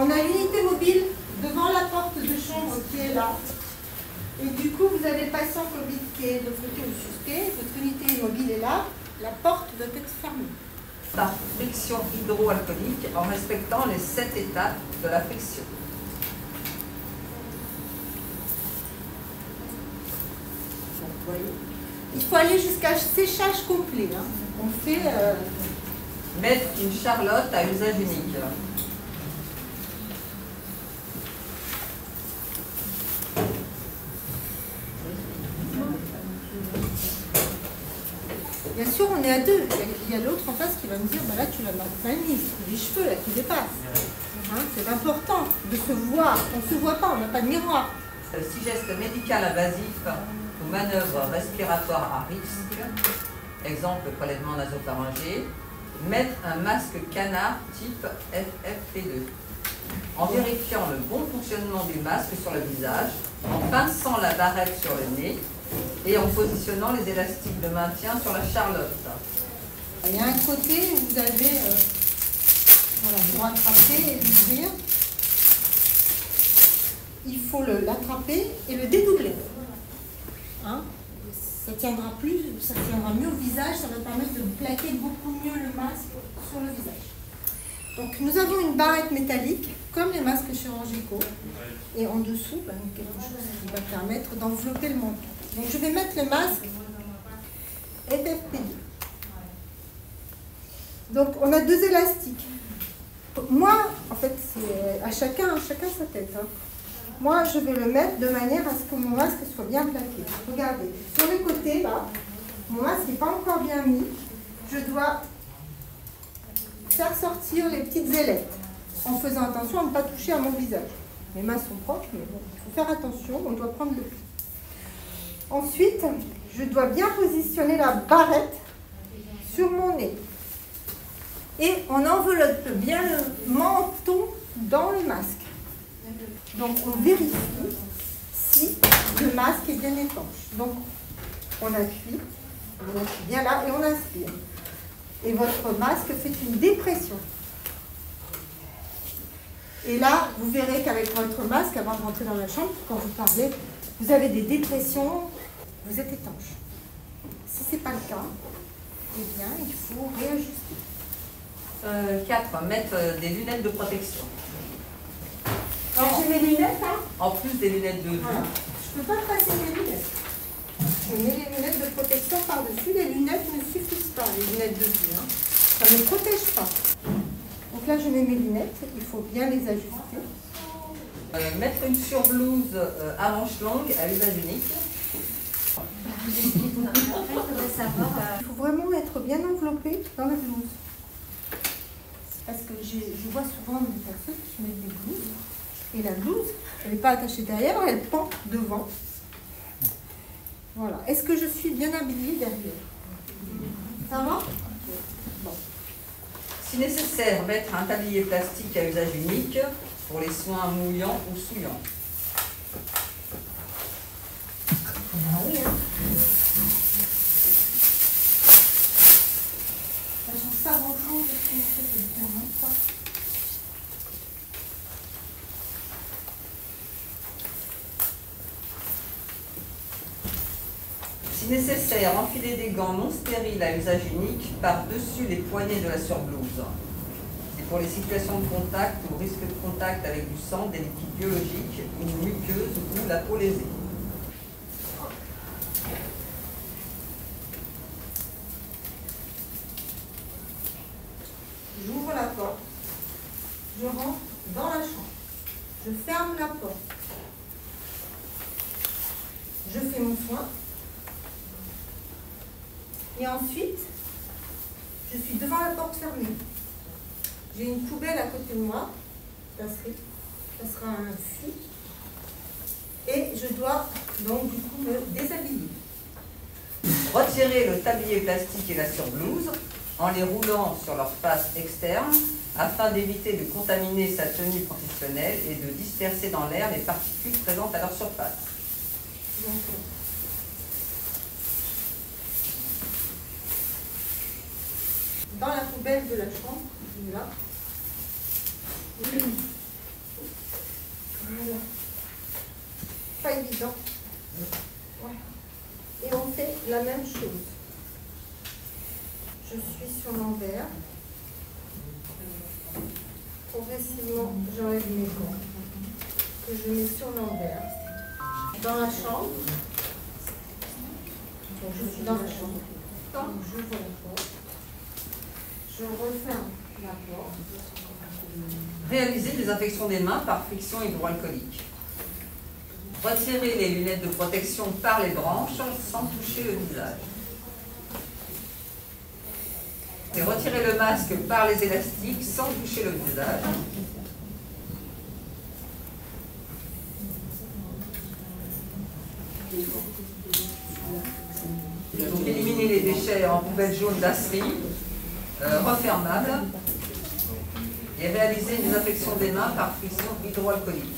On a l'unité mobile devant la porte de chambre qui est là. Et du coup, vous avez le patient Covid qui est de l'autre côté ou suspect. Votre unité mobile est là. La porte doit être fermée. Par friction hydroalcoolique en respectant les 7 étapes de la friction. Donc, vous voyez, il faut aller jusqu'à séchage complet. Hein. On fait... Mettre une charlotte à usage unique. Bien sûr, on est à deux. Il y a l'autre en face qui va me dire, bah là, tu l'as mal mis, les cheveux là qui dépassent. Hein, c'est important de se voir. On ne se voit pas, on n'a pas de miroir. Si geste médical invasif ou manœuvre respiratoire à risque, exemple prélèvement nasopharyngé, mettre un masque canard type FFP2. En vérifiant le bon fonctionnement du masque sur le visage, en pinçant la barrette sur le nez et en positionnant les élastiques de maintien sur la charlotte. Il y a un côté où vous avez, voilà, vous rattrapez et l'ouvrir. Il faut l'attraper et le dédoubler. Hein? Ça tiendra mieux au visage, ça va permettre de plaquer beaucoup mieux le masque sur le visage. Donc nous avons une barrette métallique, comme les masques chirurgicaux, et en dessous, quelque chose qui va permettre d'envelopper le menton. Donc je vais mettre le masque FFP2. Donc on a 2 élastiques. Moi, en fait, c'est à chacun sa tête. Hein. Moi, je vais le mettre de manière à ce que mon masque soit bien plaqué. Regardez, sur les côtés, là, mon masque n'est pas encore bien mis. Je dois faire sortir les petites ailettes en faisant attention à ne pas toucher à mon visage. Mes mains sont propres, mais bon, il faut faire attention, on doit prendre le pli. Ensuite, je dois bien positionner la barrette sur mon nez. Et on enveloppe bien le menton dans le masque. Donc on vérifie si le masque est bien étanche. Donc on appuie bien là et on inspire. Et votre masque fait une dépression. Et là, vous verrez qu'avec votre masque, avant de rentrer dans la chambre, quand vous parlez, vous avez des dépressions, vous êtes étanche. Si ce n'est pas le cas, eh bien, il faut réajuster. 4. Mettre des lunettes de protection. Alors, j'ai mes lunettes, hein. En plus des lunettes de vue. Voilà. Je ne peux pas passer mes lunettes. Je mets les lunettes de protection par-dessus. Les lunettes ne suffisent pas, les lunettes de vue. Hein. Ça ne protège pas. Donc là, je mets mes lunettes. Il faut bien les ajuster. Mettre une surblouse à manches longues à usage unique. Il faut vraiment être bien enveloppé dans la blouse. Parce que je vois souvent des personnes qui mettent des blouses. Et la blouse, elle n'est pas attachée derrière, elle pend devant. Voilà. Est-ce que je suis bien habillée derrière? Ça va? Bon. Si nécessaire, mettre un tablier plastique à usage unique pour les soins mouillants ou souillants. Ah oui, hein. Ça change pas grand-chose parce qu'on fait différemment, ça. Si nécessaire, enfiler des gants non stériles à usage unique par-dessus les poignets de la surblouse. C'est pour les situations de contact ou risque de contact avec du sang, des liquides biologiques, une muqueuse ou la peau lésée. J'ouvre la porte, je rentre dans la chambre, je ferme la porte, je fais mon soin et ensuite je suis devant la porte fermée. J'ai une poubelle à côté de moi, ça sera un fil et je dois donc du coup me déshabiller. Retirer le tablier plastique et la surblouse en les roulant sur leur face externe afin d'éviter de contaminer sa tenue professionnelle et de disperser dans l'air les particules présentes à leur surface. Donc, dans la poubelle de la chambre, là, Voilà. Pas évident. Ouais. Et on fait la même chose. Je suis sur l'envers. Progressivement, j'enlève mes gants que je mets sur l'envers. Dans la chambre. Donc je suis dans la chambre. Quand j'ouvre la porte, je referme la porte. Réaliser des infections des mains par friction hydroalcoolique. Retirer les lunettes de protection par les branches sans toucher le visage. Et retirer le masque par les élastiques sans toucher le visage. Donc éliminer les déchets en poubelle jaune d'Asri, refermable, et réaliser une désinfection des mains par friction hydroalcoolique.